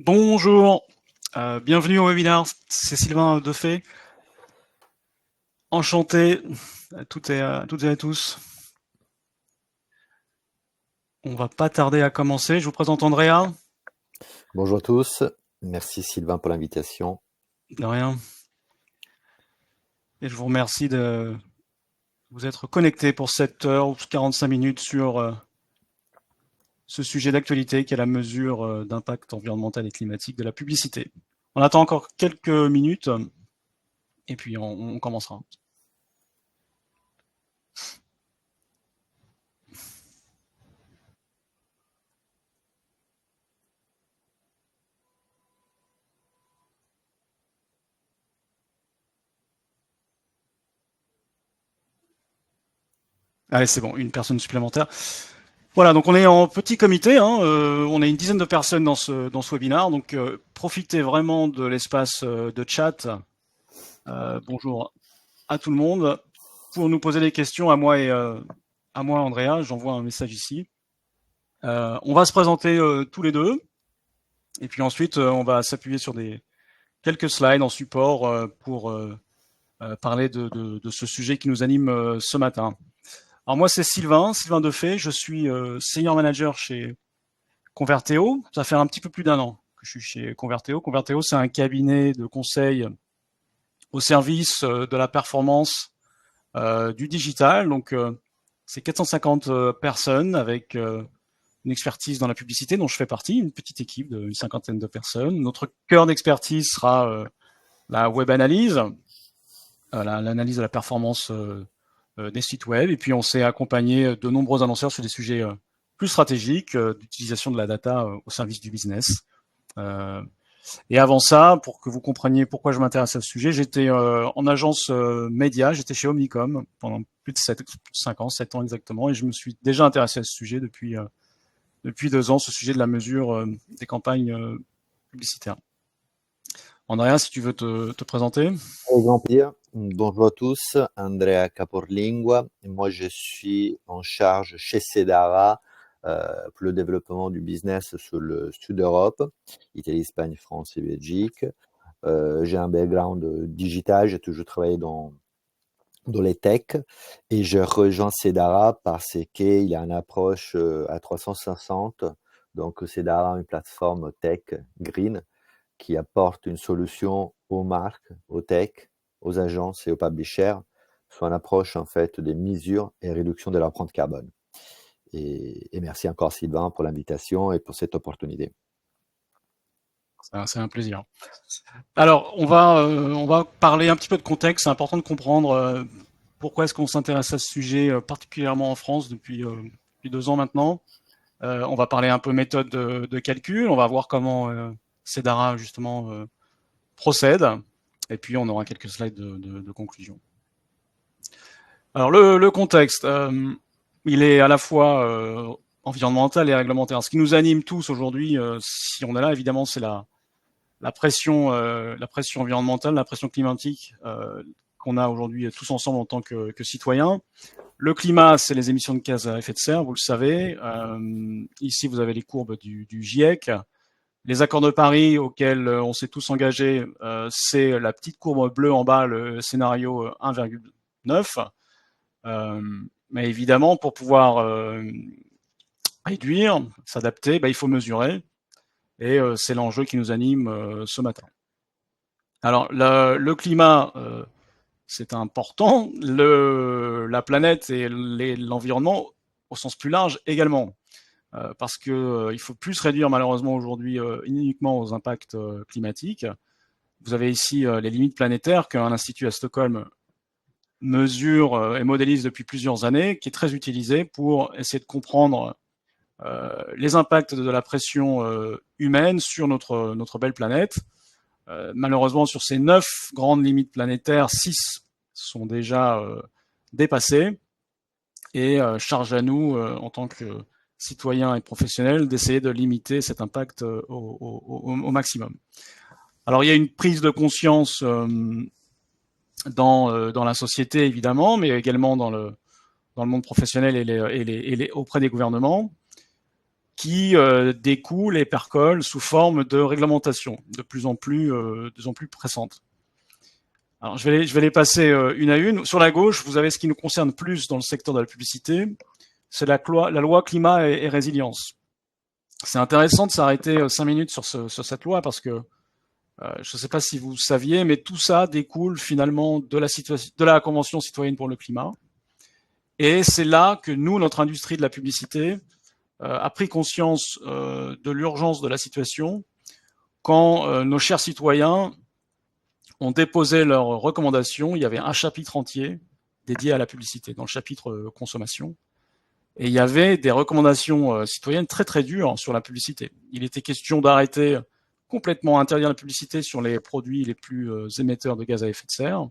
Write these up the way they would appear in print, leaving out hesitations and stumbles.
Bonjour, bienvenue au webinaire, c'est Sylvain Defay. Enchanté à toutes et à tous. On va pas tarder à commencer, je vous présente Andrea. Bonjour à tous, merci Sylvain pour l'invitation. De rien. Et je vous remercie de vous être connecté pour 7 heures ou 45 minutes sur ce sujet d'actualité qui est la mesure d'impact environnemental et climatique de la publicité. On attend encore quelques minutes et puis on commencera. Allez, c'est bon, une personne supplémentaire. Voilà, donc on est en petit comité, hein, on est une dizaine de personnes dans ce webinaire, donc profitez vraiment de l'espace de chat. Bonjour à tout le monde pour nous poser des questions à moi et à moi Andrea. J'envoie un message ici. On va se présenter tous les deux et puis ensuite on va s'appuyer sur quelques slides en support pour parler de ce sujet qui nous anime ce matin. Alors moi c'est Sylvain Defay, je suis senior manager chez Converteo. Ça fait un petit peu plus d'un an que je suis chez Converteo. Converteo, c'est un cabinet de conseil au service de la performance du digital. Donc, c'est 450 personnes avec une expertise dans la publicité dont je fais partie, une petite équipe d'une cinquantaine de personnes. Notre cœur d'expertise sera la web analyse, l'analyse de la performance des sites web. Et puis, on s'est accompagné de nombreux annonceurs sur des sujets plus stratégiques, d'utilisation de la data au service du business. Et avant ça, pour que vous compreniez pourquoi je m'intéresse à ce sujet, j'étais en agence média, j'étais chez Omnicom pendant plus de 5 ans, 7 ans exactement, et je me suis déjà intéressé à ce sujet depuis 2 ans, ce sujet de la mesure des campagnes publicitaires. Andrea, si tu veux te présenter. Avec grand plaisir. Bonjour à tous, Andrea Caporlingua. Moi, je suis en charge chez Cedara pour le développement du business sur le sud d'Europe, Italie, Espagne, France et Belgique. J'ai un background digital, j'ai toujours travaillé dans les techs et je rejoins Cedara parce qu'il a une approche à 360. Donc, Cedara a une plateforme tech green qui apporte une solution aux marques, aux tech, aux agences et aux publishers, soit une approche en fait des mesures et réduction de l'empreinte carbone. Et merci encore Sylvain pour l'invitation et pour cette opportunité. C'est un plaisir. Alors, on va parler un petit peu de contexte. C'est important de comprendre pourquoi est-ce qu'on s'intéresse à ce sujet, particulièrement en France depuis 2 ans maintenant. On va parler un peu méthode de calcul, on va voir comment Cedara justement procède, et puis on aura quelques slides de conclusion. Alors le contexte, il est à la fois environnemental et réglementaire. Ce qui nous anime tous aujourd'hui, si on est là, évidemment, c'est la pression environnementale, la pression climatique qu'on a aujourd'hui tous ensemble en tant que citoyens. Le climat, c'est les émissions de gaz à effet de serre, vous le savez. Ici, vous avez les courbes du GIEC. Les accords de Paris auxquels on s'est tous engagés, c'est la petite courbe bleue en bas, le scénario 1,9. Mais évidemment, pour pouvoir réduire, s'adapter, il faut mesurer. Et c'est l'enjeu qui nous anime ce matin. Alors, le climat, c'est important. La planète et l'environnement, au sens plus large, également. Parce que il faut plus réduire malheureusement aujourd'hui uniquement aux impacts climatiques. Vous avez ici les limites planétaires qu'un institut à Stockholm mesure et modélise depuis plusieurs années, qui est très utilisé pour essayer de comprendre les impacts de la pression humaine sur notre belle planète. Malheureusement, sur ces 9 grandes limites planétaires, 6 sont déjà dépassées, et charge à nous, en tant que citoyens et professionnels, d'essayer de limiter cet impact au maximum. Alors il y a une prise de conscience dans la société évidemment, mais également dans le monde professionnel et auprès des gouvernements, qui découlent et percolent sous forme de réglementation de plus en plus pressantes. Alors, je vais les passer une à une. Sur la gauche, vous avez ce qui nous concerne plus dans le secteur de la publicité, c'est la loi climat et résilience. C'est intéressant de s'arrêter 5 minutes sur cette loi parce que je ne sais pas si vous saviez, mais tout ça découle finalement de la Convention citoyenne pour le climat. Et c'est là que nous, notre industrie de la publicité, a pris conscience de l'urgence de la situation quand nos chers citoyens ont déposé leurs recommandations. Il y avait un chapitre entier dédié à la publicité, dans le chapitre consommation. Et il y avait des recommandations citoyennes très très dures sur la publicité. Il était question d'arrêter complètement interdire la publicité sur les produits les plus émetteurs de gaz à effet de serre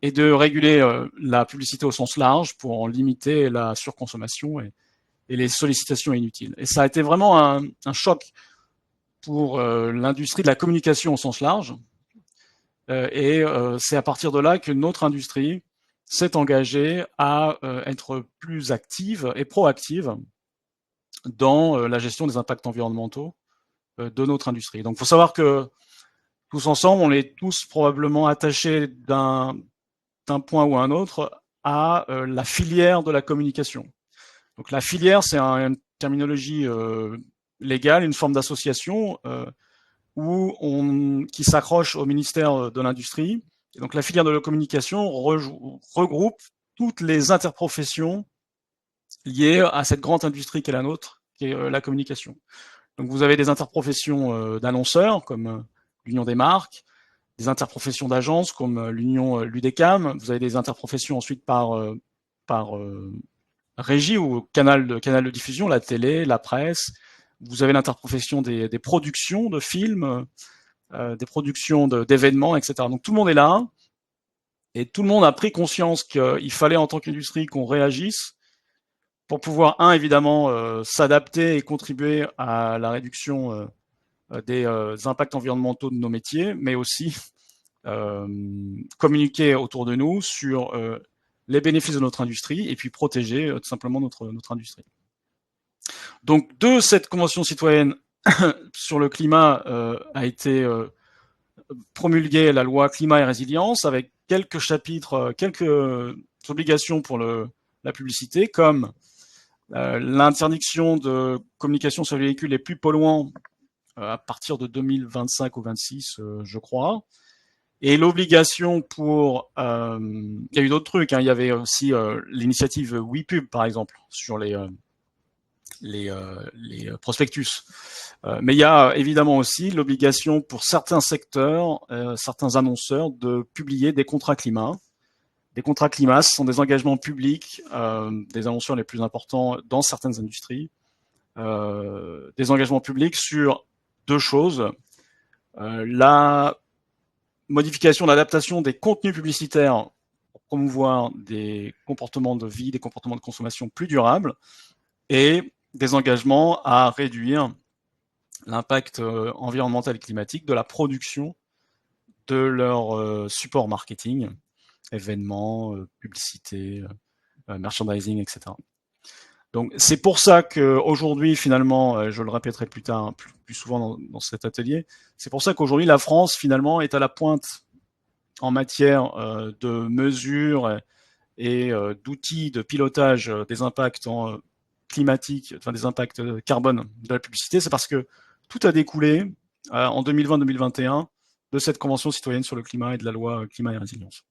et de réguler la publicité au sens large pour en limiter la surconsommation et les sollicitations inutiles. Et ça a été vraiment un choc pour l'industrie de la communication au sens large. C'est à partir de là que notre industrie s'est engagée à être plus active et proactive dans la gestion des impacts environnementaux de notre industrie. Donc, il faut savoir que tous ensemble, on est tous probablement attachés d'un point ou un autre à la filière de la communication. Donc, la filière, c'est une terminologie légale, une forme d'association qui s'accroche au ministère de l'Industrie. Et donc, la filière de la communication regroupe toutes les interprofessions liées à cette grande industrie qu'est la nôtre, qui est la communication. Donc, vous avez des interprofessions d'annonceurs, comme l'Union des marques, des interprofessions d'agences, comme l'Union l'UDECAM. Vous avez des interprofessions ensuite par régie ou canal de diffusion, la télé, la presse. Vous avez l'interprofession des productions de films, des productions d'événements, etc. Donc tout le monde est là, et tout le monde a pris conscience qu'il fallait en tant qu'industrie qu'on réagisse pour pouvoir, évidemment, s'adapter et contribuer à la réduction des impacts environnementaux de nos métiers, mais aussi communiquer autour de nous sur les bénéfices de notre industrie et puis protéger tout simplement notre industrie. Donc de cette convention citoyenne sur le climat a été promulguée la loi climat et résilience avec quelques chapitres, quelques obligations pour la publicité, comme l'interdiction de communication sur les véhicules les plus polluants à partir de 2025 ou 26, je crois. Et l'obligation pour... il y a eu d'autres trucs, il y avait aussi l'initiative WePub, par exemple, sur les prospectus. Mais il y a évidemment aussi l'obligation pour certains secteurs, certains annonceurs, de publier des contrats climat. Des contrats climat, ce sont des engagements publics des annonceurs les plus importants dans certaines industries. Des engagements publics sur deux choses. La modification, l'adaptation des contenus publicitaires pour promouvoir des comportements de vie, des comportements de consommation plus durables, et des engagements à réduire l'impact environnemental et climatique de la production de leur support marketing, événements, publicité, merchandising, etc. Donc c'est pour ça qu'aujourd'hui, finalement, je le répéterai plus tard, plus souvent dans cet atelier, c'est pour ça qu'aujourd'hui la France, finalement, est à la pointe en matière de mesures et d'outils de pilotage des impacts climatiques, enfin des impacts carbone de la publicité. C'est parce que tout a découlé en 2020-2021 de cette Convention citoyenne sur le climat et de la loi climat et résilience.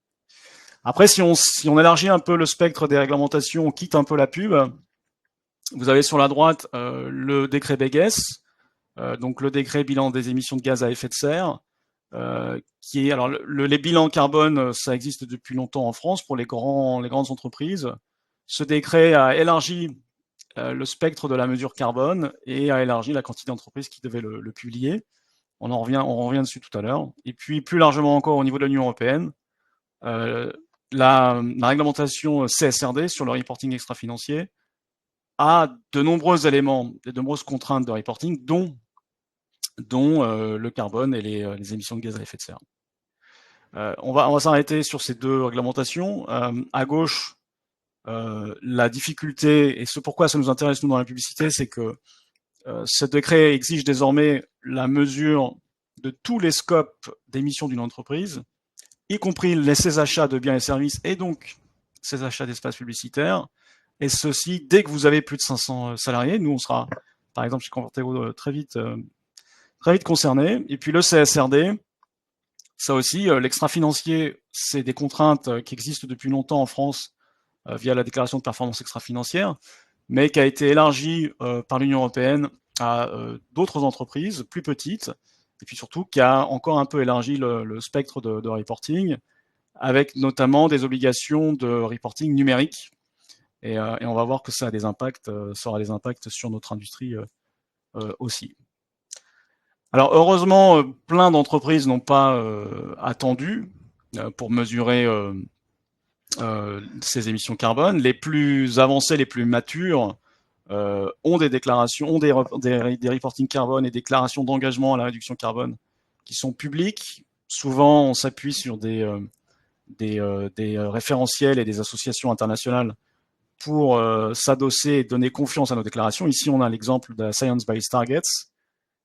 Après, si on élargit un peu le spectre des réglementations, on quitte un peu la pub, vous avez sur la droite le décret Beges, donc le décret bilan des émissions de gaz à effet de serre, qui est alors les bilans carbone, ça existe depuis longtemps en France pour les grandes entreprises. Ce décret a élargi le spectre de la mesure carbone et a élargi la quantité d'entreprises qui devaient le publier. On revient dessus tout à l'heure. Et puis plus largement encore au niveau de l'Union européenne, la réglementation CSRD sur le reporting extra-financier a de nombreux éléments, de nombreuses contraintes de reporting, dont le carbone et les émissions de gaz à effet de serre. On va s'arrêter sur ces deux réglementations. À gauche, la difficulté, et ce pourquoi ça nous intéresse nous dans la publicité, c'est que Ce décret exige désormais la mesure de tous les scopes d'émissions d'une entreprise, y compris ses achats de biens et services et donc ses achats d'espaces publicitaires. Et ceci dès que vous avez plus de 500 salariés. Nous, on sera, par exemple, chez Conforteo très vite concernés. Et puis le CSRD, ça aussi, l'extra-financier, c'est des contraintes qui existent depuis longtemps en France via la déclaration de performance extra-financière, mais qui a été élargie par l'Union européenne à d'autres entreprises plus petites, et puis surtout qui a encore un peu élargi le spectre de reporting, avec notamment des obligations de reporting numérique. Et on va voir que ça a des impacts, ça aura des impacts sur notre industrie aussi. Alors heureusement, plein d'entreprises n'ont pas attendu pour mesurer ces émissions carbone. Les plus avancées, les plus matures ont des déclarations, ont des reporting carbone et déclarations d'engagement à la réduction carbone qui sont publiques. Souvent, on s'appuie sur des référentiels et des associations internationales pour s'adosser et donner confiance à nos déclarations. Ici, on a l'exemple de la Science Based Targets,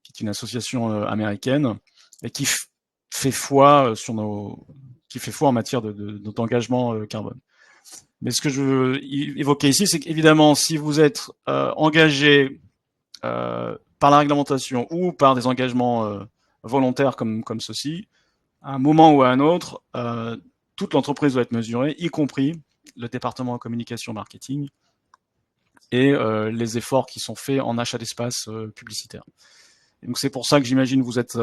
qui est une association américaine et qui fait foi en matière d'engagement carbone. Mais ce que je veux évoquer ici, c'est qu'évidemment, si vous êtes engagé par la réglementation ou par des engagements volontaires comme ceci, à un moment ou à un autre, toute l'entreprise doit être mesurée, y compris le département de communication marketing et les efforts qui sont faits en achat d'espace publicitaire. Et donc c'est pour ça que j'imagine vous êtes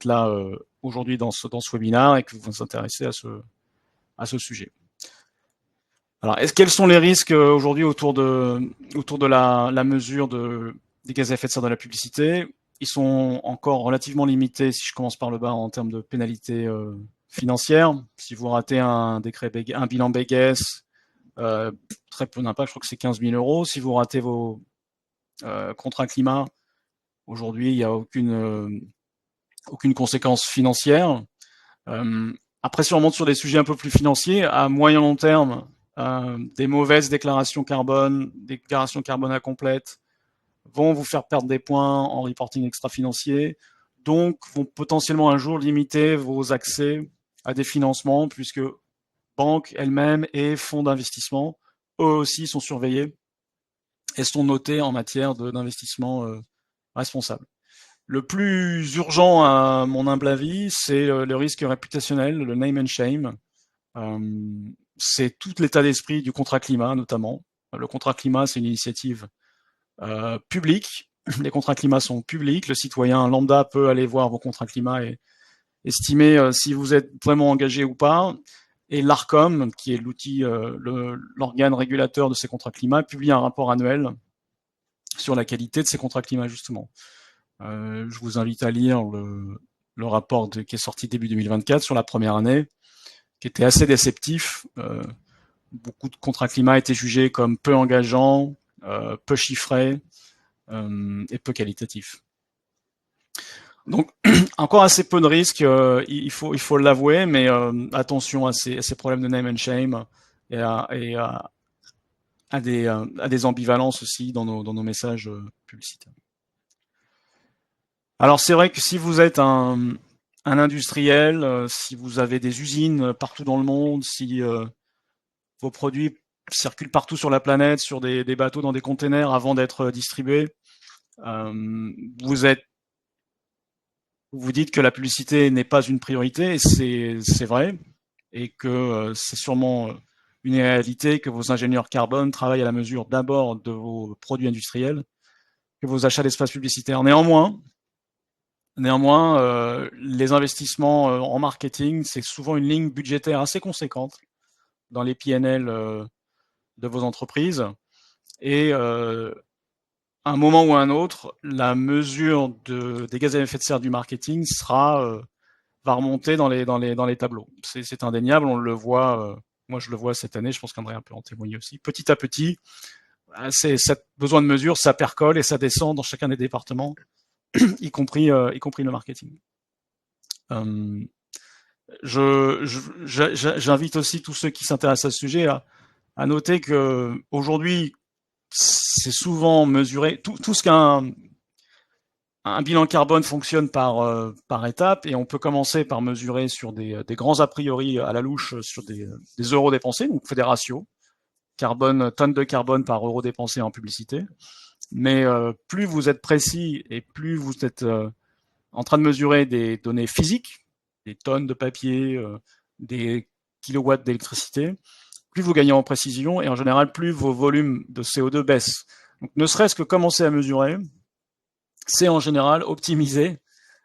là aujourd'hui dans ce webinaire et que vous vous intéressez à ce sujet. Alors, quels sont les risques aujourd'hui autour de la mesure des gaz à effet de serre de la publicité? Ils sont encore relativement limités, si je commence par le bas, en termes de pénalités financières. Si vous ratez un bilan BGS, très peu d'impact, je crois que c'est 15 000 €. Si vous ratez vos contrats climat, aujourd'hui, il n'y a aucune conséquence financière. Après, si on remonte sur des sujets un peu plus financiers, à moyen long terme, des mauvaises déclarations carbone incomplètes vont vous faire perdre des points en reporting extra-financier, donc vont potentiellement un jour limiter vos accès à des financements, puisque banques elles-mêmes et fonds d'investissement, eux aussi, sont surveillés et sont notés en matière d'investissement responsable. Le plus urgent, à mon humble avis, c'est le risque réputationnel, le name and shame. C'est tout l'état d'esprit du contrat climat, notamment. Le contrat climat, c'est une initiative publique. Les contrats climat sont publics. Le citoyen lambda peut aller voir vos contrats climat et estimer si vous êtes vraiment engagé ou pas. Et l'ARCOM, qui est l'outil, l'organe régulateur de ces contrats climat, publie un rapport annuel sur la qualité de ces contrats climat, justement. Je vous invite à lire le rapport qui est sorti début 2024 sur la première année, qui était assez déceptif. Beaucoup de contrats climat étaient jugés comme peu engageants, peu chiffrés et peu qualitatifs. Donc, encore assez peu de risques, il faut l'avouer, mais attention à ces problèmes de name and shame et à des ambivalences aussi dans nos messages publicitaires. Alors c'est vrai que si vous êtes un industriel, si vous avez des usines partout dans le monde, si vos produits circulent partout sur la planète, sur des bateaux, dans des containers avant d'être distribués, vous dites que la publicité n'est pas une priorité, et c'est vrai, et que c'est sûrement une réalité que vos ingénieurs carbone travaillent à la mesure d'abord de vos produits industriels que vos achats d'espace publicitaires. Néanmoins, les investissements en marketing, c'est souvent une ligne budgétaire assez conséquente dans les PNL de vos entreprises. Et à un moment ou à un autre, la mesure des gaz à effet de serre du marketing va remonter dans les tableaux. C'est indéniable, on le voit. Moi, je le vois cette année. Je pense qu'André peut en témoigner aussi. Petit à petit, cette besoin de mesure, ça percole et ça descend dans chacun des départements, y compris le marketing. J'invite aussi tous ceux qui s'intéressent à ce sujet à noter que aujourd'hui, c'est souvent mesuré. Tout ce qu'un un bilan carbone fonctionne par étapes et on peut commencer par mesurer sur des grands a priori à la louche sur des euros dépensés, donc on fait des ratios, tonnes de carbone par euro dépensé en publicité. Mais plus vous êtes précis et plus vous êtes en train de mesurer des données physiques, des tonnes de papier, des kilowatts d'électricité, plus vous gagnez en précision et en général plus vos volumes de CO2 baissent. Donc ne serait-ce que commencer à mesurer, c'est en général optimiser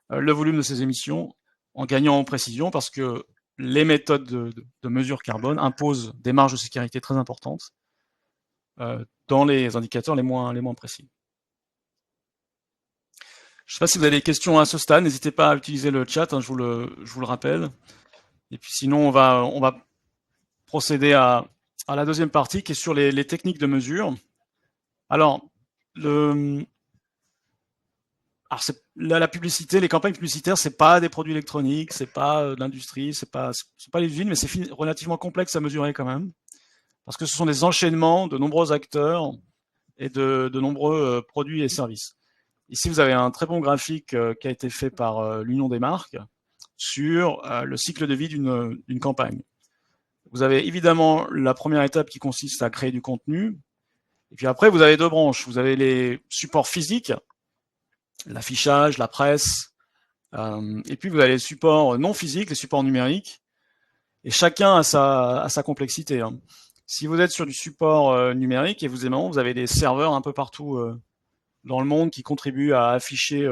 le volume de ces émissions en gagnant en précision parce que les méthodes de mesure carbone imposent des marges de sécurité très importantes dans les indicateurs les moins précis. Je ne sais pas si vous avez des questions à ce stade, n'hésitez pas à utiliser le chat, hein, je vous le rappelle. Et puis sinon, on va procéder à la deuxième partie qui est sur les techniques de mesure. Alors, la publicité, les campagnes publicitaires, c'est pas des produits électroniques, c'est pas de l'industrie, c'est pas les usines, mais c'est relativement complexe à mesurer quand même, parce que ce sont des enchaînements de nombreux acteurs et de nombreux produits et services. Ici, vous avez un très bon graphique qui a été fait par l'Union des marques sur le cycle de vie d'une campagne. Vous avez évidemment la première étape qui consiste à créer du contenu, et puis après, vous avez deux branches. Vous avez les supports physiques, l'affichage, la presse, et puis vous avez les supports non physiques, les supports numériques, et chacun a sa complexité. Hein. Si vous êtes sur du support numérique, évidemment, vous avez des serveurs un peu partout dans le monde qui contribuent à afficher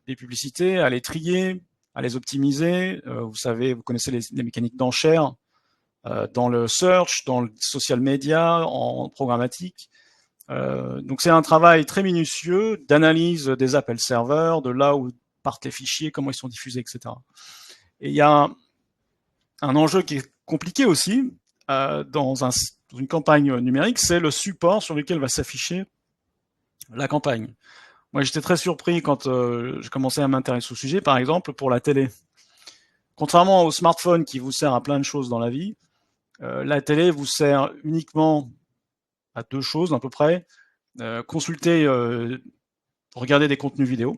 des publicités, à les trier, à les optimiser. Vous connaissez les mécaniques d'enchères dans le search, dans le social media, en programmatique. Donc c'est un travail très minutieux d'analyse des appels serveurs, de là où partent les fichiers, comment ils sont diffusés, etc. Et il y a un enjeu qui est compliqué aussi dans une campagne numérique, c'est le support sur lequel va s'afficher la campagne. Moi, j'étais très surpris quand j'ai commencé à m'intéresser au sujet, par exemple, pour la télé. Contrairement au smartphone qui vous sert à plein de choses dans la vie, la télé vous sert uniquement à deux choses à peu près. Consulter, regarder des contenus vidéo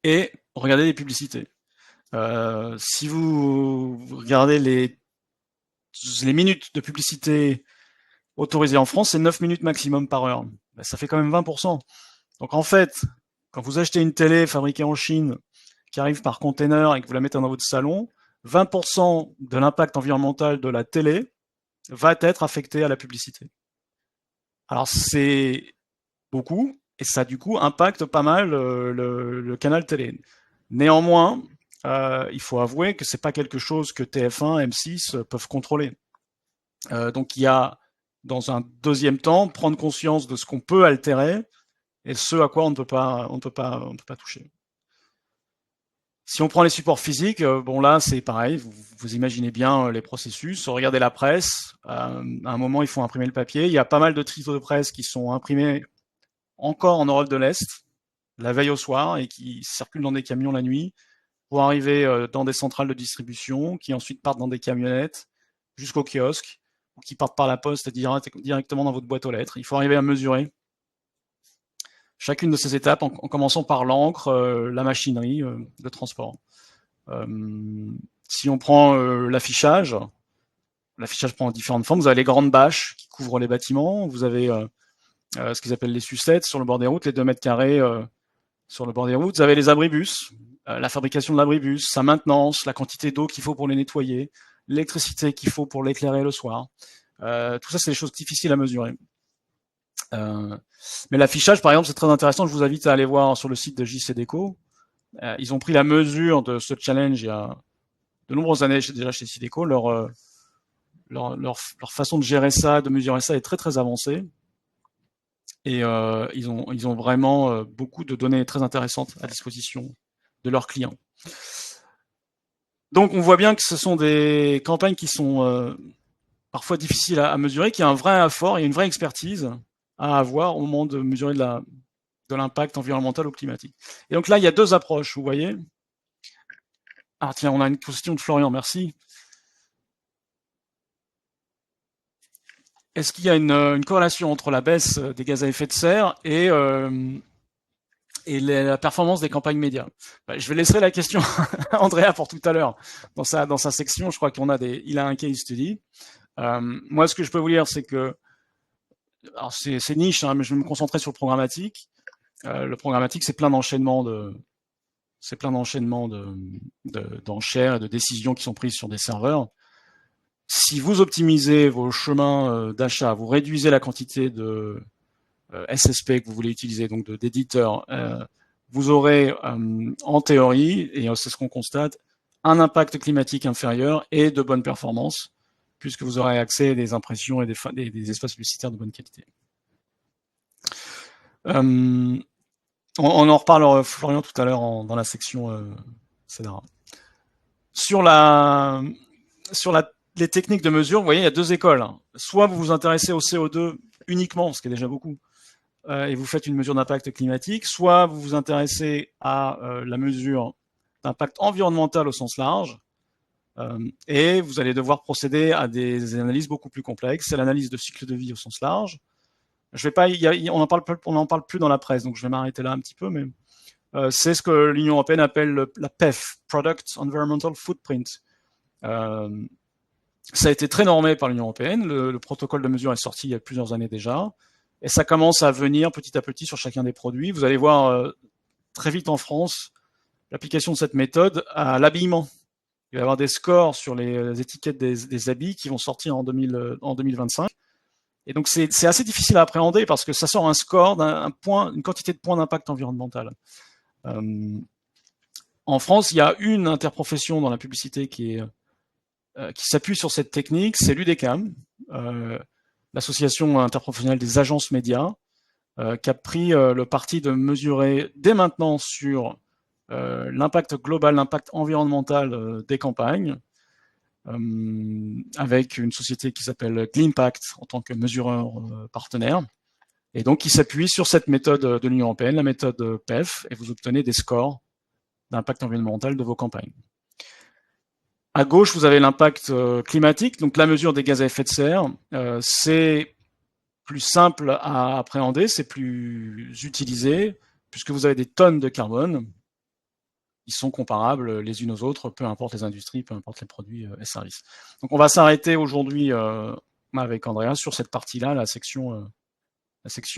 et regarder des publicités. Si vous regardez les minutes de publicité autorisées en France, c'est 9 minutes maximum par heure. Ben, ça fait quand même 20%. Donc en fait, quand vous achetez une télé fabriquée en Chine, qui arrive par container et que vous la mettez dans votre salon, 20% de l'impact environnemental de la télé va être affecté à la publicité. Alors c'est beaucoup, et ça du coup impacte pas mal le canal télé. Néanmoins, il faut avouer que c'est pas quelque chose que TF1, M6 peuvent contrôler. Donc il y a, dans un deuxième temps, prendre conscience de ce qu'on peut altérer et ce à quoi on ne peut pas toucher. Si on prend les supports physiques, bon là c'est pareil, vous imaginez bien les processus. Regardez la presse, à un moment il faut imprimer le papier. Il y a pas mal de titres de presse qui sont imprimés encore en Europe de l'Est, la veille au soir, et qui circulent dans des camions la nuit, pour arriver dans des centrales de distribution, qui ensuite partent dans des camionnettes jusqu'au kiosque, ou qui partent par la poste directement dans votre boîte aux lettres. Il faut arriver à mesurer chacune de ces étapes en commençant par l'encre, la machinerie de transport. Si on prend l'affichage prend différentes formes. Vous avez les grandes bâches qui couvrent les bâtiments, vous avez ce qu'ils appellent les sucettes sur le bord des routes, les 2 mètres carrés sur le bord des routes. Vous avez les abribus, la fabrication de l'abribus, sa maintenance, la quantité d'eau qu'il faut pour les nettoyer, l'électricité qu'il faut pour l'éclairer le soir. Tout ça, c'est des choses difficiles à mesurer. Mais l'affichage, par exemple, c'est très intéressant. Je vous invite à aller voir sur le site de JC Déco. Ils ont pris la mesure de ce challenge il y a de nombreuses années déjà chez Sideco. Leur façon de gérer ça, de mesurer ça est très très avancée. Et ils ont vraiment beaucoup de données très intéressantes à disposition de leurs clients. Donc on voit bien que ce sont des campagnes qui sont parfois difficiles à mesurer, qu'il y a un vrai effort, il y a une vraie expertise à avoir au moment de mesurer de l'impact environnemental ou climatique. Et donc là, il y a deux approches, vous voyez. Ah tiens, on a une question de Florian, merci. Est-ce qu'il y a une corrélation entre la baisse des gaz à effet de serre et et la performance des campagnes médias. Je vais laisser la question à Andrea pour tout à l'heure. Dans sa section, je crois il a un case study. Moi, ce que je peux vous dire, c'est que, alors c'est niche, hein, mais je vais me concentrer sur le programmatique. Le programmatique, c'est plein d'enchaînements d'enchères et de décisions qui sont prises sur des serveurs. Si vous optimisez vos chemins d'achat, vous réduisez la quantité de SSP que vous voulez utiliser, donc d'éditeurs, vous aurez en théorie, et c'est ce qu'on constate, un impact climatique inférieur et de bonnes performances, puisque vous aurez accès à des impressions et des espaces publicitaires de bonne qualité. On en reparle, Florian, tout à l'heure dans la section CEDARA. Sur les techniques de mesure, vous voyez, il y a deux écoles. Soit vous vous intéressez au CO2 uniquement, ce qui est déjà beaucoup, et vous faites une mesure d'impact climatique, soit vous vous intéressez à la mesure d'impact environnemental au sens large, et vous allez devoir procéder à des analyses beaucoup plus complexes. C'est l'analyse de cycle de vie au sens large. Je vais pas, on n'en parle plus dans la presse, donc je vais m'arrêter là un petit peu, mais c'est ce que l'Union européenne appelle la PEF, Product Environmental Footprint. Ça a été très normé par l'Union européenne. Le protocole de mesure est sorti il y a plusieurs années déjà. Et ça commence à venir petit à petit sur chacun des produits. Vous allez voir très vite en France l'application de cette méthode à l'habillement. Il va y avoir des scores sur les étiquettes des habits qui vont sortir en 2025. Et donc c'est assez difficile à appréhender parce que ça sort un score une quantité de points d'impact environnemental. En France, il y a une interprofession dans la publicité qui s'appuie sur cette technique, c'est l'UDECAM, l'association interprofessionnelle des agences médias, qui a pris le parti de mesurer dès maintenant sur l'impact global, l'impact environnemental des campagnes, avec une société qui s'appelle Glimpact en tant que mesureur partenaire. Et donc, il s'appuie sur cette méthode de l'Union européenne, la méthode PEF, et vous obtenez des scores d'impact environnemental de vos campagnes. À gauche, vous avez l'impact climatique, donc la mesure des gaz à effet de serre. C'est plus simple à appréhender, c'est plus utilisé, puisque vous avez des tonnes de carbone. Ils sont comparables les unes aux autres, peu importe les industries, peu importe les produits et services. Donc on va s'arrêter aujourd'hui avec Andrea sur cette partie-là, la section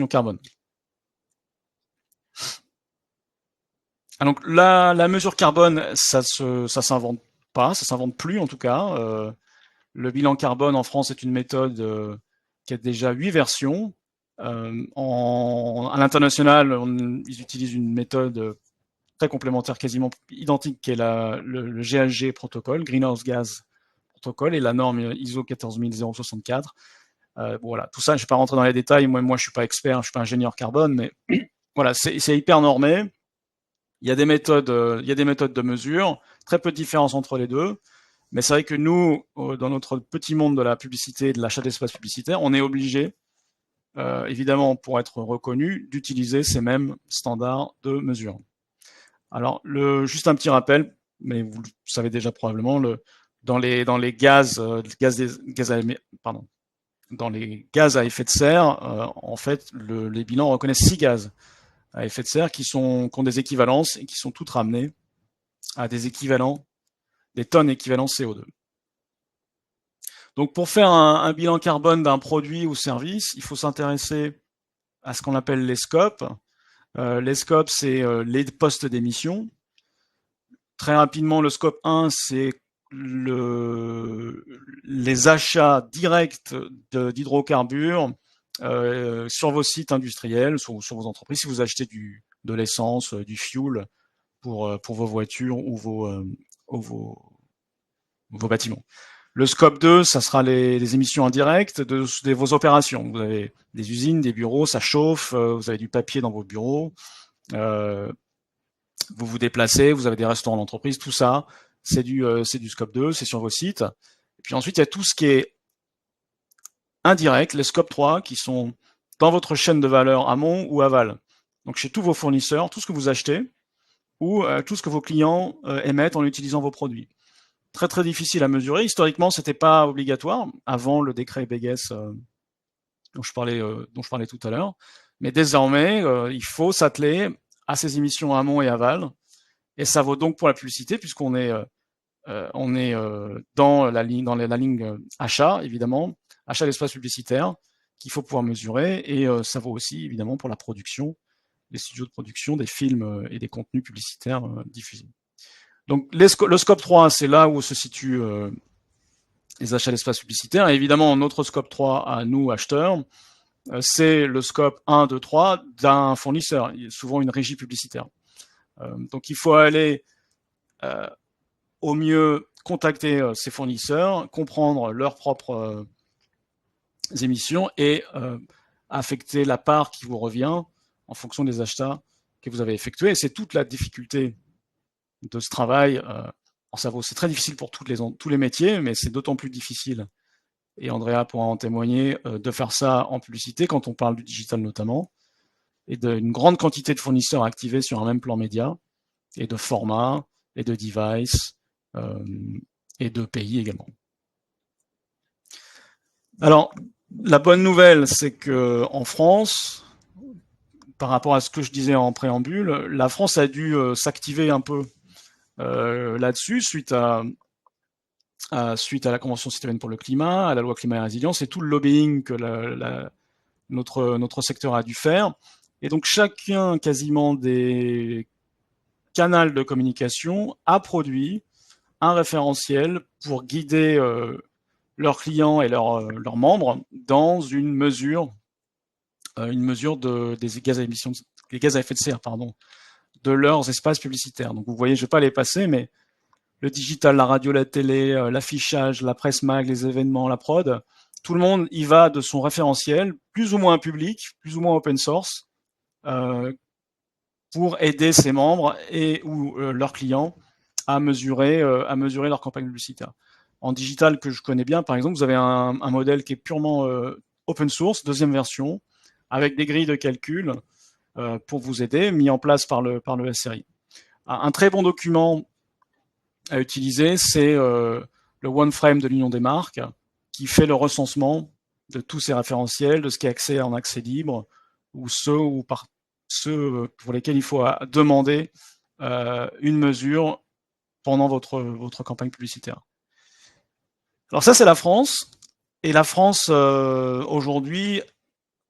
carbone. Donc la mesure carbone, ça s'invente pas, ça s'invente plus en tout cas. Le bilan carbone en France est une méthode qui a déjà 8 versions. À l'international, ils utilisent une méthode très complémentaire, quasiment identique, qui est le GHG protocole, Greenhouse Gas Protocol, et la norme ISO 14064. Voilà, tout ça, je ne vais pas rentrer dans les détails. Moi, je ne suis pas expert, je ne suis pas ingénieur carbone, mais voilà, c'est hyper normé. Il y a des méthodes de mesure, très peu de différence entre les deux. Mais c'est vrai que nous, dans notre petit monde de la publicité et de l'achat d'espace publicitaire, on est obligé, évidemment, pour être reconnu, d'utiliser ces mêmes standards de mesure. Alors, juste un petit rappel, mais vous le savez déjà probablement, dans les gaz à effet de serre, en fait, les bilans reconnaissent 6 gaz à effet de serre qui ont des équivalences et qui sont toutes ramenées à des tonnes équivalentes CO2. Donc, pour faire un bilan carbone d'un produit ou service, il faut s'intéresser à ce qu'on appelle les scopes. Les scopes, c'est les postes d'émission. Très rapidement, le scope 1, c'est les achats directs d'hydrocarbures sur vos sites industriels, sur vos entreprises, si vous achetez de l'essence, du fuel pour vos voitures ou vos bâtiments. Le scope 2, ça sera les émissions indirectes de vos opérations. Vous avez des usines, des bureaux, ça chauffe, vous avez du papier dans vos bureaux, vous vous déplacez, vous avez des restaurants d'entreprise, tout ça, c'est du scope 2, c'est sur vos sites. Et puis ensuite, il y a tout ce qui est indirect, les scope 3, qui sont dans votre chaîne de valeur amont ou aval. Donc chez tous vos fournisseurs, tout ce que vous achetez, ou tout ce que vos clients émettent en utilisant vos produits. Très très difficile à mesurer. Historiquement, c'était pas obligatoire avant le décret Béguès dont je parlais tout à l'heure. Mais désormais, il faut s'atteler à ces émissions amont et aval, et ça vaut donc pour la publicité, puisqu'on est dans la ligne achat, évidemment, achat d'espace publicitaire, qu'il faut pouvoir mesurer, et ça vaut aussi, évidemment, pour la production, les studios de production, des films et des contenus publicitaires diffusés. Donc le scope 3, c'est là où se situent les achats d'espace publicitaire. Et évidemment, notre scope 3 à nous, acheteurs, c'est le scope 1, 2, 3 d'un fournisseur, souvent une régie publicitaire. Donc il faut aller au mieux contacter ces fournisseurs, comprendre leurs propres émissions et affecter la part qui vous revient en fonction des achats que vous avez effectués. Et c'est toute la difficulté de ce travail en cerveau. C'est très difficile pour tous les métiers, mais c'est d'autant plus difficile, et Andrea pourra en témoigner, de faire ça en publicité quand on parle du digital notamment, et d'une grande quantité de fournisseurs activés sur un même plan média, et de formats, et de devices, et de pays également. Alors, la bonne nouvelle, c'est que en France, par rapport à ce que je disais en préambule, la France a dû s'activer un peu là-dessus suite à la Convention citoyenne pour le climat, à la loi climat et résilience, et tout le lobbying que notre secteur a dû faire. Et donc chacun quasiment des canaux de communication a produit un référentiel pour guider leurs clients et leurs membres dans une mesure des gaz à effet de serre, de leurs espaces publicitaires. Donc vous voyez, je ne vais pas les passer, mais le digital, la radio, la télé, l'affichage, la presse mag, les événements, la prod, tout le monde y va de son référentiel, plus ou moins public, plus ou moins open source, pour aider ses membres et ou leurs clients à mesurer leur campagne publicitaire. En digital, que je connais bien, par exemple, vous avez un modèle qui est purement open source, deuxième version, avec des grilles de calcul pour vous aider, mis en place par le SRI. Un très bon document à utiliser, c'est le OneFrame de l'Union des marques, qui fait le recensement de tous ces référentiels, de ce qui est accès en accès libre, ou ceux pour lesquels il faut demander une mesure pendant votre campagne publicitaire. Alors ça, c'est la France. Et la France, aujourd'hui,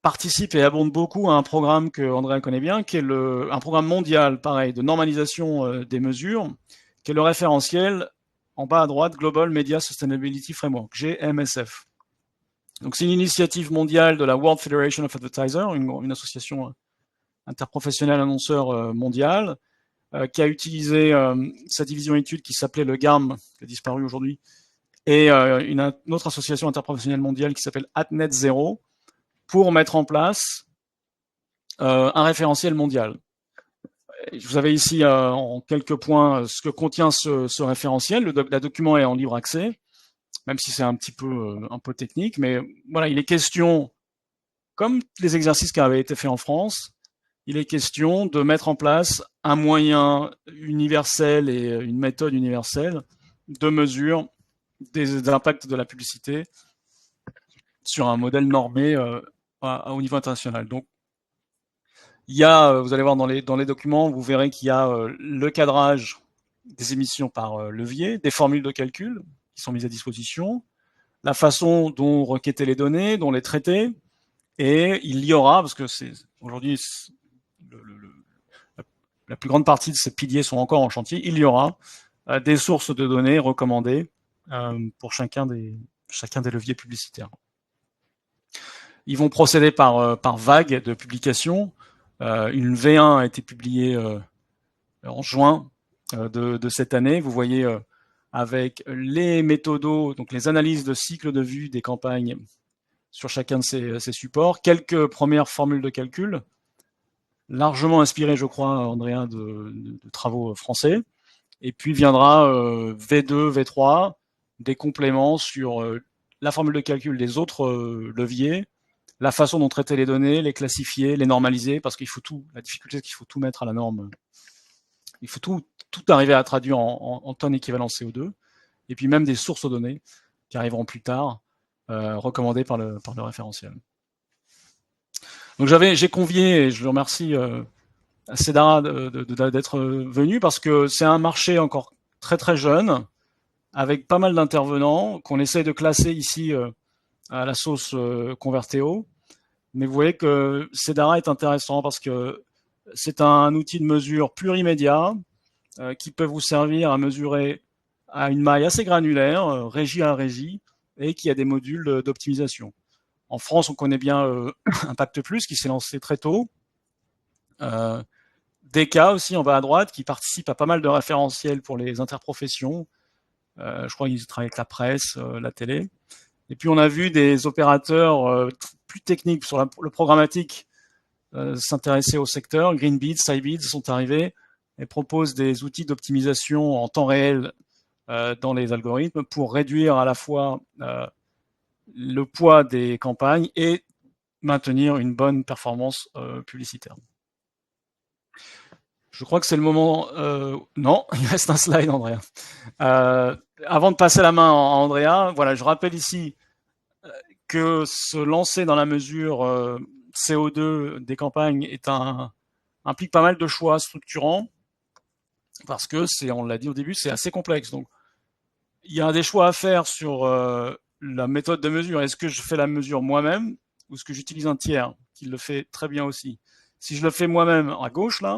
participe et abonde beaucoup à un programme que Andrea connaît bien, qui est un programme mondial, pareil, de normalisation des mesures, qui est le référentiel en bas à droite, Global Media Sustainability Framework, GMSF. Donc c'est une initiative mondiale de la World Federation of Advertisers, une association interprofessionnelle annonceur mondiale, qui a utilisé sa division études qui s'appelait le GARM, qui a disparu aujourd'hui, et une autre association interprofessionnelle mondiale qui s'appelle AtNet Zero, pour mettre en place un référentiel mondial. Vous avez ici en quelques points ce que contient ce référentiel. Le document est en libre accès, même si c'est un peu technique, mais voilà, il est question, comme les exercices qui avaient été faits en France, il est question de mettre en place un moyen universel et une méthode universelle de mesure des impacts de la publicité sur un modèle normé au niveau international. Donc, il y a, vous allez voir dans les documents, vous verrez qu'il y a le cadrage des émissions par levier, des formules de calcul qui sont mises à disposition, la façon dont requêter les données, dont les traiter, et il y aura, parce que c'est aujourd'hui la plus grande partie de ces piliers sont encore en chantier, il y aura des sources de données recommandées pour chacun des leviers publicitaires. Ils vont procéder par vague de publication. Une V1 a été publiée en juin de cette année. Vous voyez avec les méthodos, donc les analyses de cycle de vue des campagnes sur chacun de ces supports, quelques premières formules de calcul, largement inspirées, je crois, Andrea, de travaux français. Et puis viendra V2, V3, des compléments sur la formule de calcul des autres leviers, la façon dont traiter les données, les classifier, les normaliser, parce qu'il faut tout, la difficulté c'est qu'il faut tout mettre à la norme. Il faut tout arriver à traduire en tonnes équivalent CO2, et puis même des sources aux données qui arriveront plus tard, recommandées par le référentiel. Donc j'ai convié, et je le remercie Cedara d'être venu parce que c'est un marché encore très très jeune, avec pas mal d'intervenants qu'on essaie de classer ici à la sauce Converteo. Mais vous voyez que Cedara est intéressant parce que c'est un outil de mesure plurimédia qui peut vous servir à mesurer à une maille assez granulaire, régie à régie, et qui a des modules d'optimisation. En France, on connaît bien Impact Plus qui s'est lancé très tôt. DK aussi en bas à droite qui participe à pas mal de référentiels pour les interprofessions. Je crois qu'ils travaillent avec la presse, la télé. Et puis on a vu des opérateurs plus techniques sur le programmatique s'intéresser au secteur. Greenbids, Cybids sont arrivés et proposent des outils d'optimisation en temps réel dans les algorithmes pour réduire à la fois le poids des campagnes et maintenir une bonne performance publicitaire. Je crois que c'est le moment. Non, il reste un slide, Andrea. Avant de passer la main à Andrea, voilà, je rappelle ici que se lancer dans la mesure CO2 des campagnes implique pas mal de choix structurants parce que on l'a dit au début, c'est assez complexe. Donc, il y a des choix à faire sur la méthode de mesure. Est-ce que je fais la mesure moi-même ou est-ce que j'utilise un tiers qui le fait très bien aussi? Si je le fais moi-même à gauche là,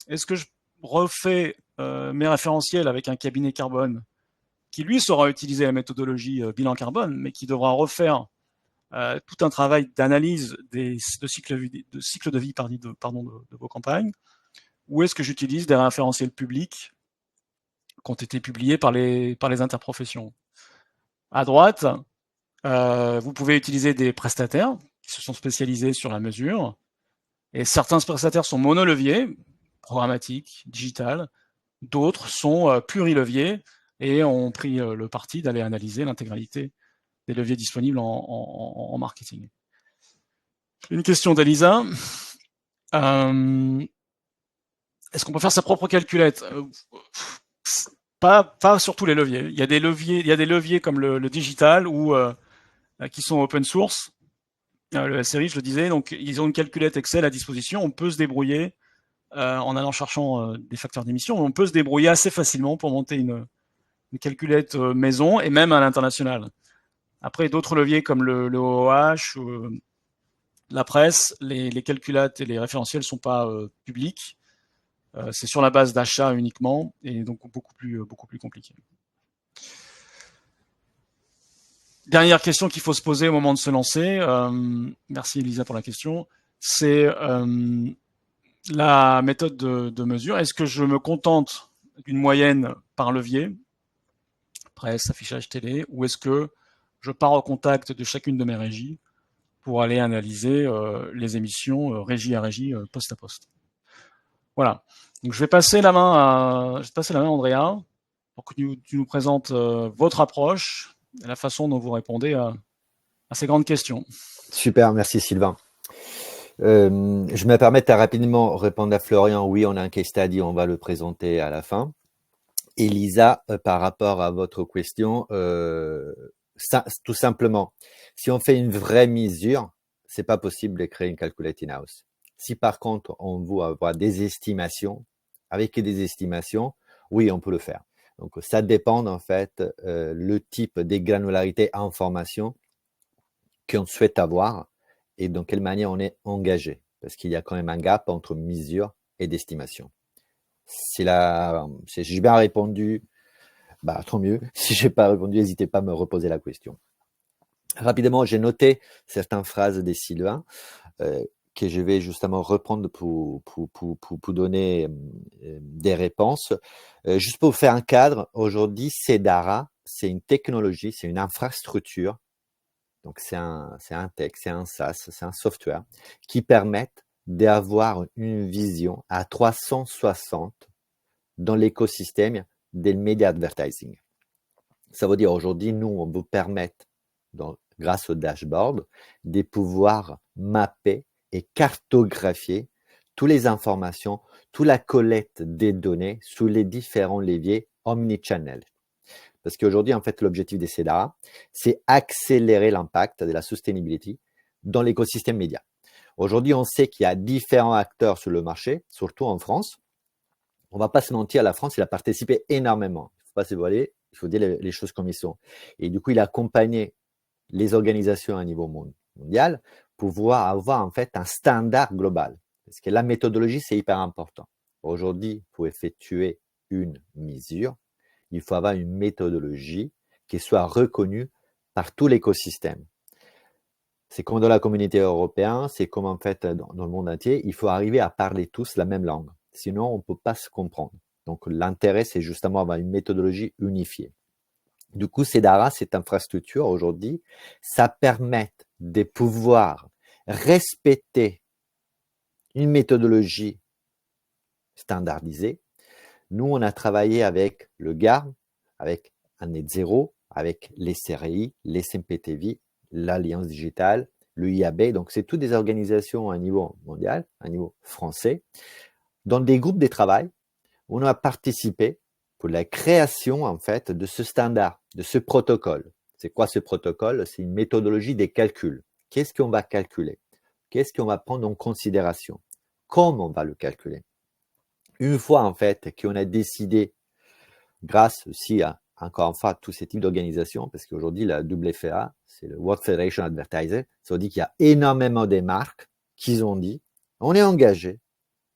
est-ce que je refais mes référentiels avec un cabinet carbone qui lui saura utiliser la méthodologie bilan carbone, mais qui devra refaire tout un travail d'analyse de cycle de vie de vos campagnes, ou est-ce que j'utilise des référentiels publics qui ont été publiés par les interprofessions? À droite, vous pouvez utiliser des prestataires qui se sont spécialisés sur la mesure, et certains prestataires sont monoleviers, programmatique, digital, d'autres sont plurileviers et ont pris le parti d'aller analyser l'intégralité des leviers disponibles en marketing. Une question d'Elisa. Est-ce qu'on peut faire sa propre calculette? Pas sur tous les leviers. Il y a des leviers comme le digital ou qui sont open source. Le SRI, je le disais, donc ils ont une calculette Excel à disposition. On peut se débrouiller en allant cherchant des facteurs d'émission. On peut se débrouiller assez facilement pour monter une calculette maison et même à l'international. Après, d'autres leviers comme le OOH ou la presse, les calculates et les référentiels ne sont pas publics. C'est sur la base d'achat uniquement et donc beaucoup plus compliqué. Dernière question qu'il faut se poser au moment de se lancer. Merci Elisa pour la question. C'est la méthode de mesure. Est-ce que je me contente d'une moyenne par levier, presse, affichage télé, ou est-ce que je pars au contact de chacune de mes régies pour aller analyser les émissions régie à régie, poste à poste? Voilà. Donc je vais passer la main à Andrea pour que tu nous présentes votre approche et la façon dont vous répondez à ces grandes questions. Super, merci Sylvain. Je me permets de rapidement répondre à Florian. Oui, on a un case study, on va le présenter à la fin. Elisa, par rapport à votre question, tout simplement, si on fait une vraie mesure, c'est pas possible de créer une calculette in-house. Si par contre, on veut avoir des estimations, avec des estimations, oui, on peut le faire. Donc, ça dépend en fait le type de granularité information qu'on souhaite avoir et dans quelle manière on est engagé. Parce qu'il y a quand même un gap entre mesure et d'estimation. Si j'ai bien répondu, bah, tant mieux. Si j'ai pas répondu, n'hésitez pas à me reposer la question. Rapidement, j'ai noté certaines phrases des Sylvain que je vais justement reprendre pour donner des réponses. Juste pour faire un cadre, aujourd'hui, Cedara, c'est une technologie, c'est une infrastructure. Donc, c'est un tech, c'est un SaaS, c'est un software qui permettent d'avoir une vision à 360 dans l'écosystème des médias advertising. Ça veut dire aujourd'hui, nous, on vous permet, grâce au dashboard, de pouvoir mapper et cartographier toutes les informations, toute la collecte des données sous les différents leviers omnichannel. Parce qu'aujourd'hui, en fait, l'objectif des Cedara, c'est accélérer l'impact de la sustainability dans l'écosystème média. Aujourd'hui, on sait qu'il y a différents acteurs sur le marché, surtout en France. On ne va pas se mentir, la France, il a participé énormément. Il ne faut pas se voiler, il faut dire les choses comme ils sont. Et du coup, il a accompagné les organisations à niveau mondial pour pouvoir avoir en fait un standard global. Parce que la méthodologie, c'est hyper important. Aujourd'hui, pour effectuer une mesure, il faut avoir une méthodologie qui soit reconnue par tout l'écosystème. C'est comme dans la communauté européenne, c'est comme en fait dans le monde entier, il faut arriver à parler tous la même langue. Sinon, on ne peut pas se comprendre. Donc, l'intérêt, c'est justement avoir une méthodologie unifiée. Du coup, Cedara, cette infrastructure aujourd'hui, ça permet de pouvoir respecter une méthodologie standardisée. Nous, on a travaillé avec le GARM, avec un Net Zero, avec les CRI, les SMPTV, l'Alliance Digitale, le IAB. Donc, c'est toutes des organisations à niveau mondial, à niveau français. Dans des groupes de travail, on a participé pour la création, en fait, de ce standard, de ce protocole. C'est quoi ce protocole? C'est une méthodologie des calculs. Qu'est-ce qu'on va calculer? Qu'est-ce qu'on va prendre en considération? Comment on va le calculer? Une fois, en fait, qu'on a décidé, grâce aussi à, encore une fois, tous ces types d'organisations, parce qu'aujourd'hui, la WFA, c'est le World Federation Advertiser, ça veut dire qu'il y a énormément de marques qui ont dit, on est engagé,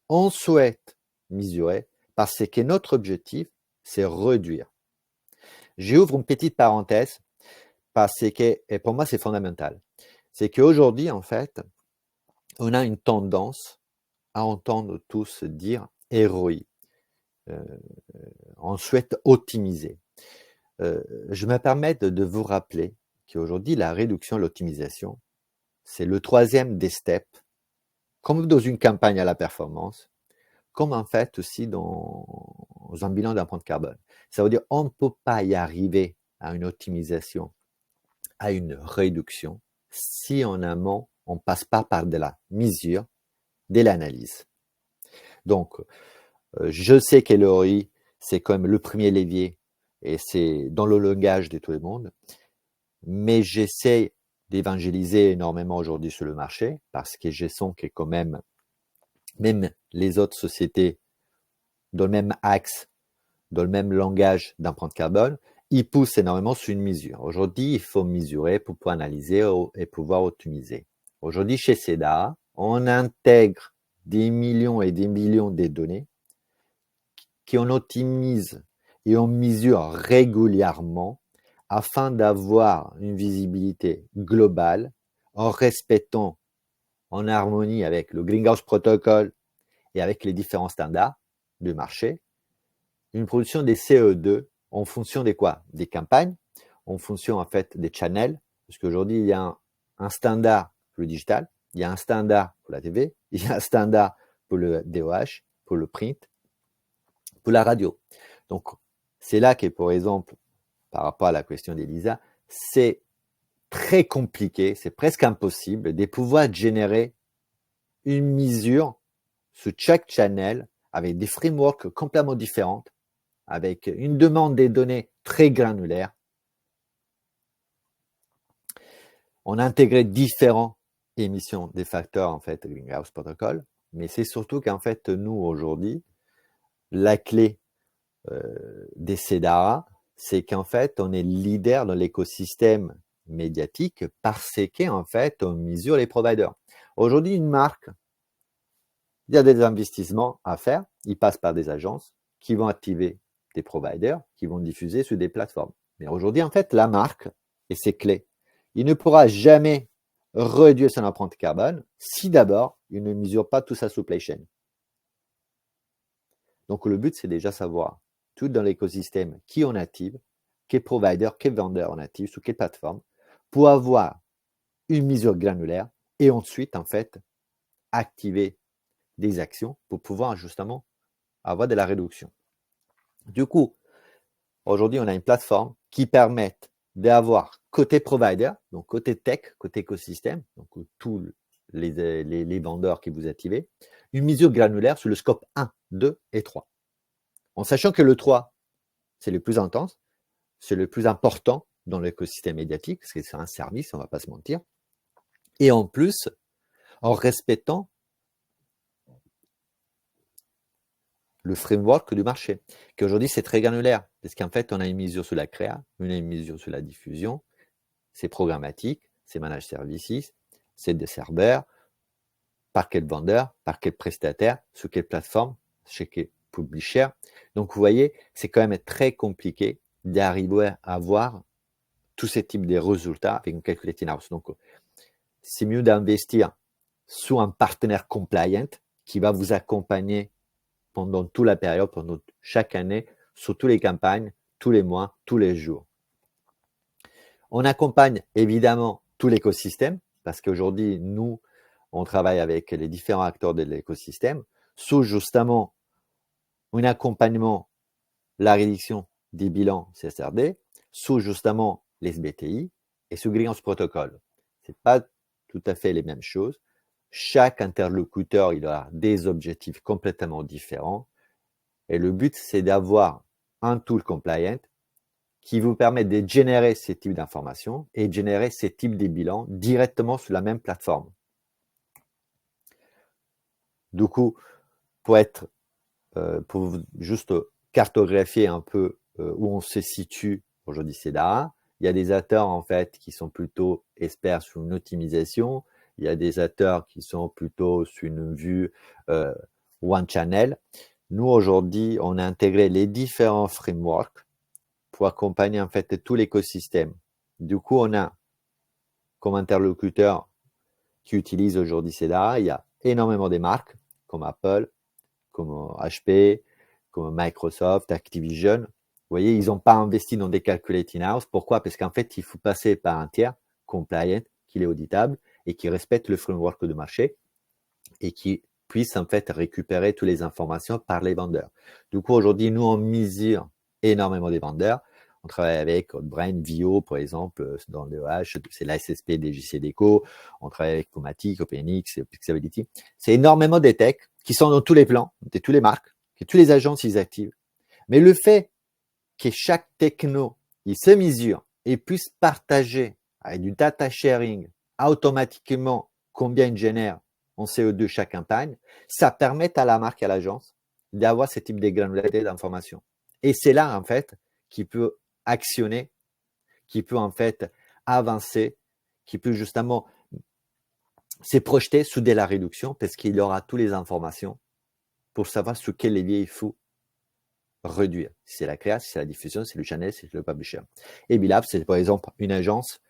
on souhaite mesurer, parce que notre objectif, c'est réduire. J'ouvre une petite parenthèse, parce que, et pour moi, c'est fondamental. C'est qu'aujourd'hui, en fait, on a une tendance à entendre tous dire ROI. On souhaite optimiser. Je me permets de vous rappeler qu'aujourd'hui, la réduction et l'optimisation, c'est le troisième des steps, comme dans une campagne à la performance, comme en fait aussi dans un bilan d'empreinte carbone. Ça veut dire qu'on ne peut pas y arriver à une optimisation, à une réduction, si en amont, on ne passe pas par de la mesure, de l'analyse. Donc, je sais que l'OI, c'est quand même le premier levier et c'est dans le langage de tout le monde, mais j'essaie d'évangéliser énormément aujourd'hui sur le marché parce que je sens que quand même les autres sociétés dans le même axe, dans le même langage d'empreinte carbone, ils poussent énormément sur une mesure. Aujourd'hui, il faut mesurer pour pouvoir analyser et pouvoir optimiser. Aujourd'hui, chez Cedara, on intègre des millions et des millions de données qu'on optimise et on mesure régulièrement afin d'avoir une visibilité globale en respectant en harmonie avec le Greenhouse Protocol et avec les différents standards du marché, une production des CO2 en fonction des quoi? Des campagnes, en fonction en fait des channels, parce qu'aujourd'hui il y a un standard pour le digital, il y a un standard pour la TV, il y a un standard pour le DOH, pour le print, pour la radio. Donc c'est là que par exemple, par rapport à la question d'Elisa, c'est très compliqué, c'est presque impossible de pouvoir générer une mesure sur chaque channel avec des frameworks complètement différents, avec une demande des données très granulaire. On a intégré différentes émissions des facteurs, en fait, Greenhouse Protocol, mais c'est surtout qu'en fait, nous, aujourd'hui, la clé des Cedara, c'est qu'en fait, on est leader dans l'écosystème médiatique parce qu'en fait, on mesure les providers. Aujourd'hui, une marque, il y a des investissements à faire, ils passent par des agences qui vont activer des providers, qui vont diffuser sur des plateformes. Mais aujourd'hui, en fait, la marque, et c'est clé, il ne pourra jamais réduire son empreinte carbone si d'abord, il ne mesure pas tout sa supply chain. Donc, le but, c'est déjà savoir tout dans l'écosystème qui on active, quel provider, quel vendeur on active, sur quelle plateforme, pour avoir une mesure granulaire et ensuite, en fait, activer des actions pour pouvoir justement avoir de la réduction. Du coup, aujourd'hui, on a une plateforme qui permet d'avoir côté provider, donc côté tech, côté écosystème, donc tous les vendeurs qui vous activez, une mesure granulaire sur le scope 1, 2 et 3. En sachant que le 3, c'est le plus intense, c'est le plus important dans l'écosystème médiatique, parce que c'est un service, on ne va pas se mentir. Et en plus, en respectant le framework du marché, qui aujourd'hui c'est très granulaire, parce qu'en fait on a une mesure sur la créa, une mesure sur la diffusion, c'est programmatique, c'est managed services, c'est des serveurs, par quel vendeur, par quel prestataire, sur quelle plateforme, chez quel publisher. Donc vous voyez, c'est quand même très compliqué d'arriver à avoir tous ces types de résultats avec une calculating house. Donc c'est mieux d'investir sous un partenaire compliant qui va vous accompagner pendant toute la période, pendant chaque année, sur toutes les campagnes, tous les mois, tous les jours. On accompagne évidemment tout l'écosystème, parce qu'aujourd'hui, nous, on travaille avec les différents acteurs de l'écosystème, sous justement un accompagnement, la réduction des bilans CSRD, sous justement les SBTI et sous Greenhouse Protocol. Ce n'est pas tout à fait les mêmes choses. Chaque interlocuteur, il aura des objectifs complètement différents. Et le but, c'est d'avoir un tool compliant qui vous permet de générer ces types d'informations et de générer ces types de bilans directement sur la même plateforme. Du coup, pour juste cartographier un peu où on se situe aujourd'hui, CEDARA, il y a des acteurs en fait qui sont plutôt experts sur une optimisation, il y a des acteurs qui sont plutôt sur une vue one channel. Nous aujourd'hui, on a intégré les différents frameworks pour accompagner en fait tout l'écosystème. Du coup, on a comme interlocuteur qui utilise aujourd'hui CEDARA, il y a énormément de marques comme Apple, comme HP, comme Microsoft, Activision. Vous voyez, ils n'ont pas investi dans des calculating house. Pourquoi? Parce qu'en fait, il faut passer par un tiers compliant, qui est auditable et qui respecte le framework de marché et qui puisse en fait récupérer toutes les informations par les vendeurs. Du coup, aujourd'hui, nous, on mesure énormément des vendeurs. On travaille avec Outbrain, Vio, par exemple, dans le H, c'est la SSP des JCDeco. On travaille avec Pomatic, OpenX, Pixability. C'est énormément des techs qui sont dans tous les plans, de toutes les marques, que tous les agences ils activent. Mais le fait que chaque techno, il se mesure et puisse partager avec du data sharing automatiquement combien il génère en CO2 chaque campagne, ça permet à la marque et à l'agence d'avoir ce type de granularité d'information. Et c'est là, en fait, qui peut actionner, qui peut, en fait, avancer, qui peut justement se projeter sous de la réduction parce qu'il aura toutes les informations pour savoir sur quel levier il faut réduire. Si c'est la création, si c'est la diffusion, si c'est le channel, si c'est le publisher. Et Bilab, c'est par exemple une agence.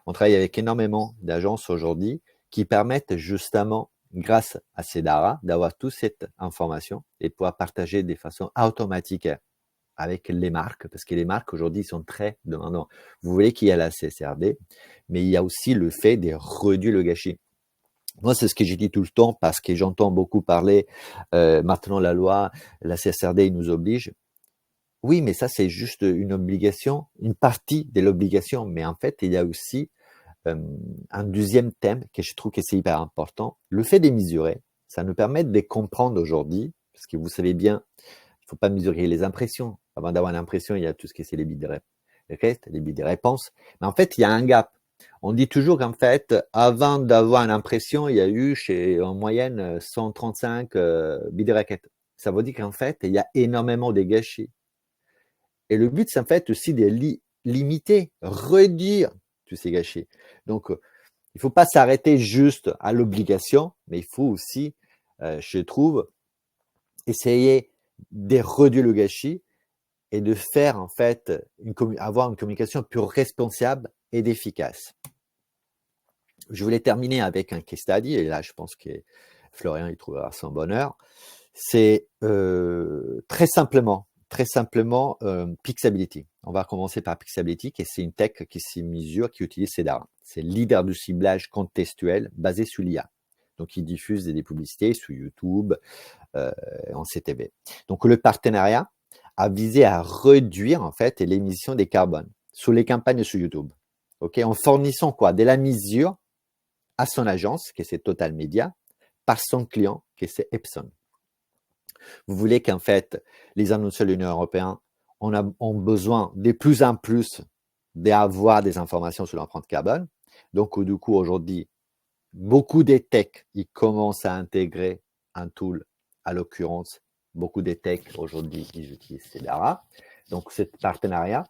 On travaille avec énormément d'agences aujourd'hui qui permettent justement, grâce à CEDARA, d'avoir toute cette information et pouvoir partager de façon automatique avec les marques, parce que les marques aujourd'hui sont très demandants. Vous voyez qu'il y a la CSRD, mais il y a aussi le fait de réduire le gâchis. Moi, c'est ce que j'ai dit tout le temps parce que j'entends beaucoup parler, maintenant la loi, la CSRD il nous oblige. Oui, mais ça, c'est juste une obligation, une partie de l'obligation. Mais en fait, il y a aussi un deuxième thème que je trouve que c'est hyper important. Le fait de mesurer, ça nous permet de comprendre aujourd'hui, parce que vous savez bien, il ne faut pas mesurer les impressions. Avant d'avoir une impression, il y a tout ce que c'est les bits les bits de réponse. Mais en fait, il y a un gap. On dit toujours qu'en fait, avant d'avoir une impression, il y a eu en moyenne 135 bits de requête. Ça veut dire qu'en fait, il y a énormément de gâchis. Et le but, c'est en fait aussi de limiter, réduire tous ces gâchis. Donc, il ne faut pas s'arrêter juste à l'obligation, mais il faut aussi, je trouve, essayer de réduire le gâchis et de faire en fait avoir une communication plus responsable et efficace. Je voulais terminer avec un case study, et là je pense que Florian il trouvera son bonheur. C'est très simplement Pixability. On va commencer par Pixability, qui c'est une tech qui se mesure, qui utilise CEDARA. C'est le leader du ciblage contextuel basé sur l'IA. Donc, il diffuse des publicités sur YouTube, en CTV. Donc, le partenariat a visé à réduire en fait l'émission des carbones sur les campagnes sur YouTube. Okay, en fournissant quoi? De la mesure à son agence, qui c'est Total Media, par son client, qui c'est Epson. Vous voulez qu'en fait, les annonceurs de l'Union européenne ont besoin de plus en plus d'avoir des informations sur l'empreinte carbone. Donc, du coup, aujourd'hui, beaucoup des techs, ils commencent à intégrer un tool, à l'occurrence, beaucoup des techs aujourd'hui, ils utilisent Cedara. Donc, ce partenariat,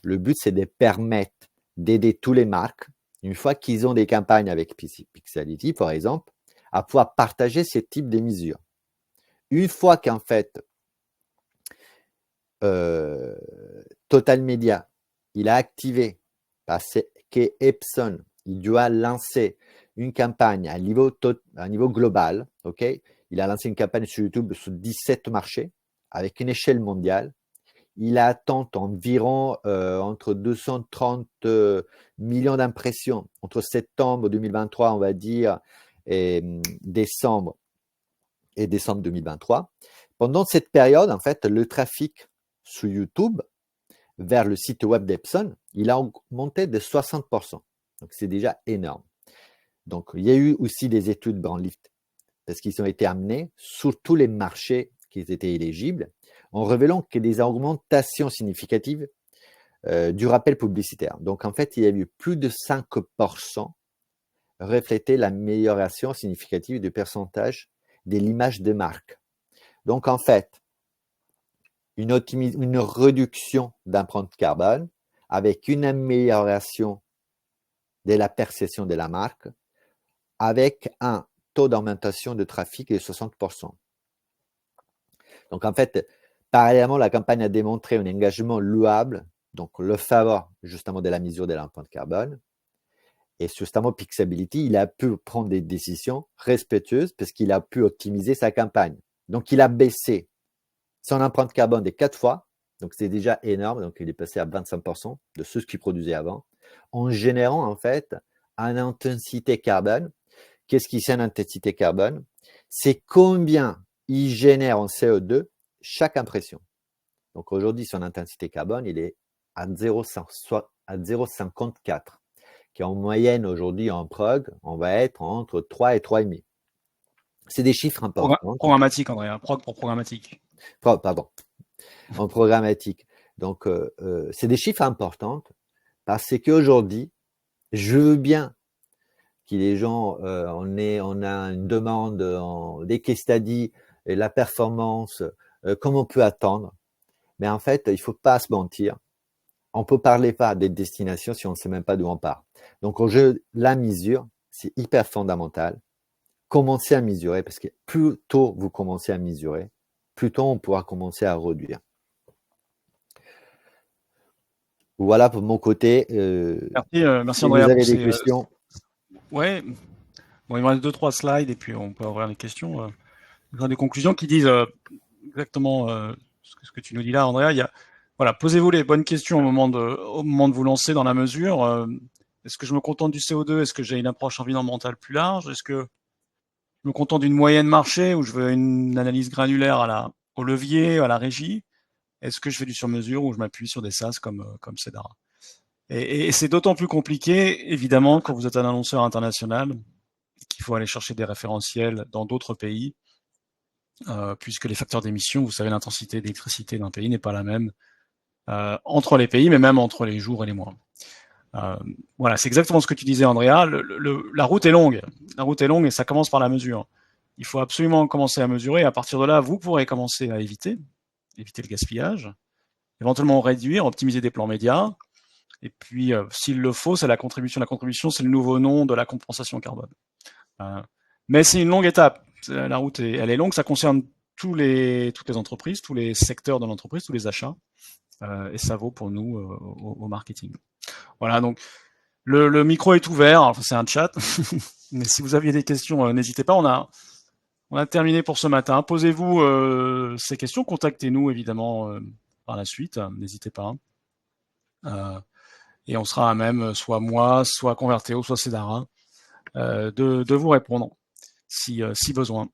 le but, c'est de permettre d'aider toutes les marques, une fois qu'ils ont des campagnes avec Pixality, par exemple, à pouvoir partager ce type de mesures. Une fois qu'en fait, Total Media, il a activé, parce que Epson, il doit lancer une campagne à niveau global, ok? Il a lancé une campagne sur YouTube sur 17 marchés, avec une échelle mondiale. Il attend environ entre 230 millions d'impressions entre septembre 2023, on va dire, et décembre 2023. Pendant cette période, en fait, le trafic sur YouTube vers le site web d'Epson, il a augmenté de 60%. Donc, c'est déjà énorme. Donc, il y a eu aussi des études Brandlift parce qu'ils ont été amenés sur tous les marchés qui étaient éligibles en révélant que des augmentations significatives du rappel publicitaire. Donc, en fait, il y a eu plus de 5% refléter l'amélioration significative du pourcentage de l'image de marque. Donc, en fait, une réduction d'empreinte carbone avec une amélioration de la perception de la marque avec un taux d'augmentation de trafic de 60%. Donc, en fait, parallèlement, la campagne a démontré un engagement louable, donc le faveur justement de la mesure de l'empreinte carbone. Et justement, Pixability, il a pu prendre des décisions respectueuses parce qu'il a pu optimiser sa campagne. Donc, il a baissé son empreinte carbone de 4 fois. Donc, c'est déjà énorme. Donc, il est passé à 25% de ce qu'il produisait avant, en générant en fait une intensité carbone. Qu'est-ce qui c'est une intensité carbone? C'est combien il génère en CO2 chaque impression. Donc, aujourd'hui, son intensité carbone, il est à 0,54, qui en moyenne aujourd'hui en prog, on va être entre 3 et 3,5. C'est des chiffres importants. Programmatique, André, prog pour programmatique. Pardon, en programmatique. Donc, c'est des chiffres importants parce qu'aujourd'hui, je veux bien que les gens, on a une demande, des case studies, et la performance, comme on peut attendre. Mais en fait, il ne faut pas se mentir. On ne peut parler pas des destinations si on ne sait même pas d'où on part. Donc, la mesure, c'est hyper fondamental. Commencez à mesurer parce que plus tôt vous commencez à mesurer, plus tôt on pourra commencer à réduire. Voilà pour mon côté. Merci Si vous Andrea avez pour des ces. questions. Ouais, bon, il me reste 2-3 slides et puis on peut ouvrir les questions. Des conclusions qui disent exactement ce que tu nous dis là, Andrea. Voilà, posez-vous les bonnes questions au moment de vous lancer dans la mesure. Est-ce que je me contente du CO2? Est-ce que j'ai une approche environnementale plus large? Est-ce que je me contente d'une moyenne marché où je veux une analyse granulaire au levier, à la régie? Est-ce que je fais du sur-mesure ou je m'appuie sur des SaaS comme Cedara? Et c'est d'autant plus compliqué, évidemment, quand vous êtes un annonceur international, qu'il faut aller chercher des référentiels dans d'autres pays, puisque les facteurs d'émission, vous savez, l'intensité d'électricité d'un pays n'est pas la même entre les pays, mais même entre les jours et les mois. Voilà, c'est exactement ce que tu disais, Andrea. La route est longue. La route est longue et ça commence par la mesure. Il faut absolument commencer à mesurer. À partir de là, vous pourrez commencer à éviter le gaspillage, éventuellement réduire, optimiser des plans médias. Et puis, s'il le faut, c'est la contribution. La contribution, c'est le nouveau nom de la compensation carbone. Mais c'est une longue étape. La route, elle est longue. Ça concerne toutes les entreprises, tous les secteurs de l'entreprise, tous les achats. Et ça vaut pour nous au marketing. Voilà, donc le micro est ouvert. Enfin, c'est un chat. Mais si vous aviez des questions, n'hésitez pas. On a terminé pour ce matin. Posez-vous ces questions. Contactez-nous, évidemment, par la suite. N'hésitez pas. Et on sera à même, soit moi, soit Convertéo, soit Cedara, de vous répondre si besoin.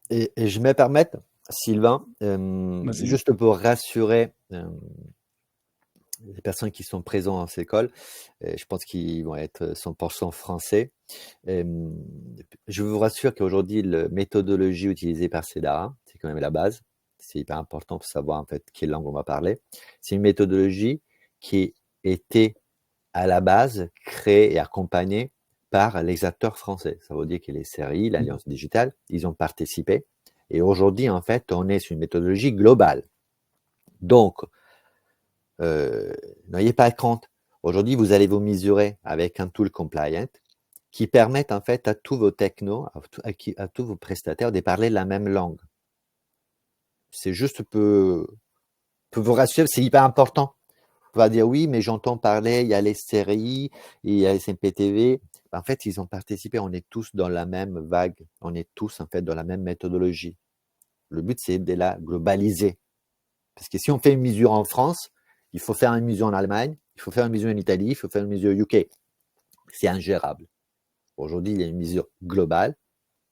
Et je me permets, Sylvain, juste pour rassurer les personnes qui sont présentes dans cette école, je pense qu'ils vont être 100% français. Je vous rassure qu'aujourd'hui, la méthodologie utilisée par Cedara, c'est quand même la base. C'est hyper important pour savoir en fait quelle langue on va parler. C'est une méthodologie qui a été à la base créé et accompagné par les acteurs français. Ça veut dire que les séries, l'Alliance Digitale, ils ont participé. Et aujourd'hui, en fait, on est sur une méthodologie globale. Donc, n'ayez pas crainte. Aujourd'hui, vous allez vous mesurer avec un tool compliant qui permet en fait à tous vos technos, à tous vos prestataires de parler la même langue. C'est juste peut vous rassurer, c'est hyper important. On va dire oui, mais j'entends parler, il y a les séries, il y a les MPTV. En fait, ils ont participé, on est tous dans la même vague, on est tous en fait dans la même méthodologie. Le but, c'est de la globaliser. Parce que si on fait une mesure en France, il faut faire une mesure en Allemagne, il faut faire une mesure en Italie, il faut faire une mesure UK. C'est ingérable. Aujourd'hui, il y a une mesure globale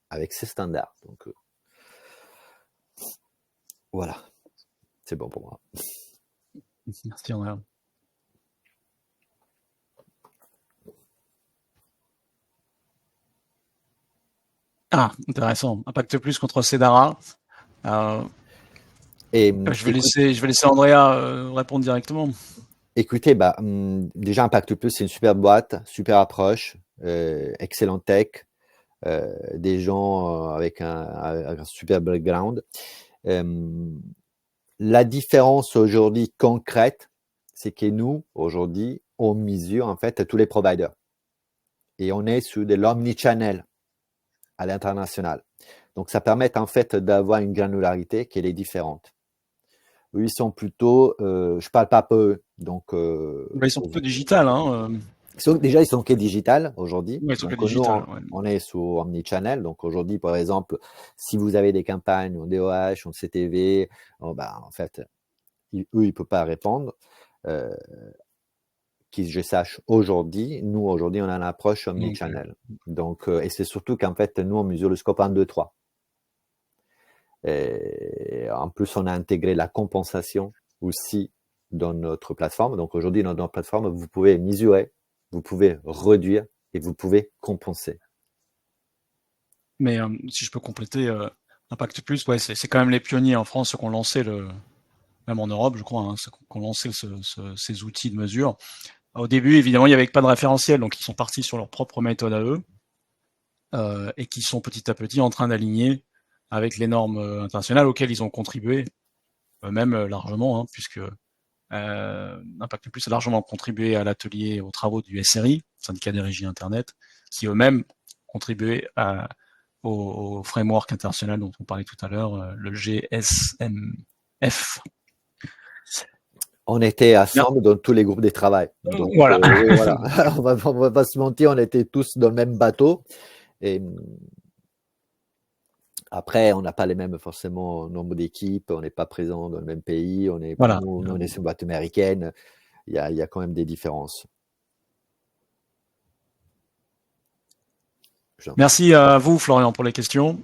avec ses standards. Donc, voilà. C'est bon pour moi. Merci, Andrea. Ah, intéressant. Impact Plus contre Cedara. Je vais laisser Andrea répondre directement. Écoutez, déjà Impact Plus, c'est une super boîte, super approche, excellent tech, des gens avec un super background. La différence aujourd'hui concrète, c'est que nous, aujourd'hui, on mesure en fait tous les providers. Et on est sur de l'omnichannel à l'international. Donc, ça permet en fait d'avoir une granularité qui est différente. Eux, ils sont plutôt, je parle pas peu, donc. Ils sont plutôt digital, hein. Déjà, ils sont que digital aujourd'hui. Ouais, ils sont que Donc, digital. on est sur omnichannel. Donc, aujourd'hui, par exemple, si vous avez des campagnes en DOH, en CTV, en fait, eux, ils ne peuvent pas répondre. Que je sache aujourd'hui, nous, aujourd'hui, on a une approche omnichannel. Donc, et c'est surtout qu'en fait, nous, on mesure le scope 1, 2, 3. Et en plus, on a intégré la compensation aussi dans notre plateforme. Donc, aujourd'hui, dans notre plateforme, vous pouvez mesurer, vous pouvez réduire et vous pouvez compenser. Mais si je peux compléter, Impact Plus, ouais, c'est quand même les pionniers en France qui ont lancé même en Europe, je crois, hein, qui ont lancé ces outils de mesure. Au début, évidemment, il n'y avait pas de référentiel, donc ils sont partis sur leur propre méthode à eux, et qui sont petit à petit en train d'aligner avec les normes internationales auxquelles ils ont contribué eux-mêmes largement, hein, puisque Impact Plus a largement contribué à l'atelier aux travaux du SRI, syndicat des régies Internet, qui eux-mêmes contribuaient au framework international dont on parlait tout à l'heure, le GSMF. On était ensemble dans tous les groupes de travail. Donc, voilà. Oui, voilà. on va pas se mentir, on était tous dans le même bateau. Et après, on n'a pas les mêmes forcément nombre d'équipes, on n'est pas présent dans le même pays, on est sur une boîte américaine. Il y a quand même des différences. Merci à vous, Florian, pour les questions.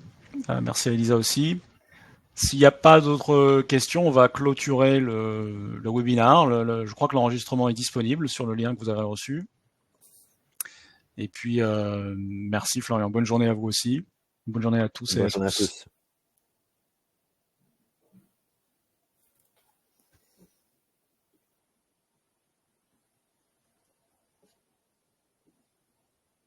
Merci à Elisa aussi. S'il n'y a pas d'autres questions, on va clôturer le webinaire. Je crois que l'enregistrement est disponible sur le lien que vous avez reçu. Et puis, merci Florian. Bonne journée à vous aussi. Bonne journée à tous et à tous.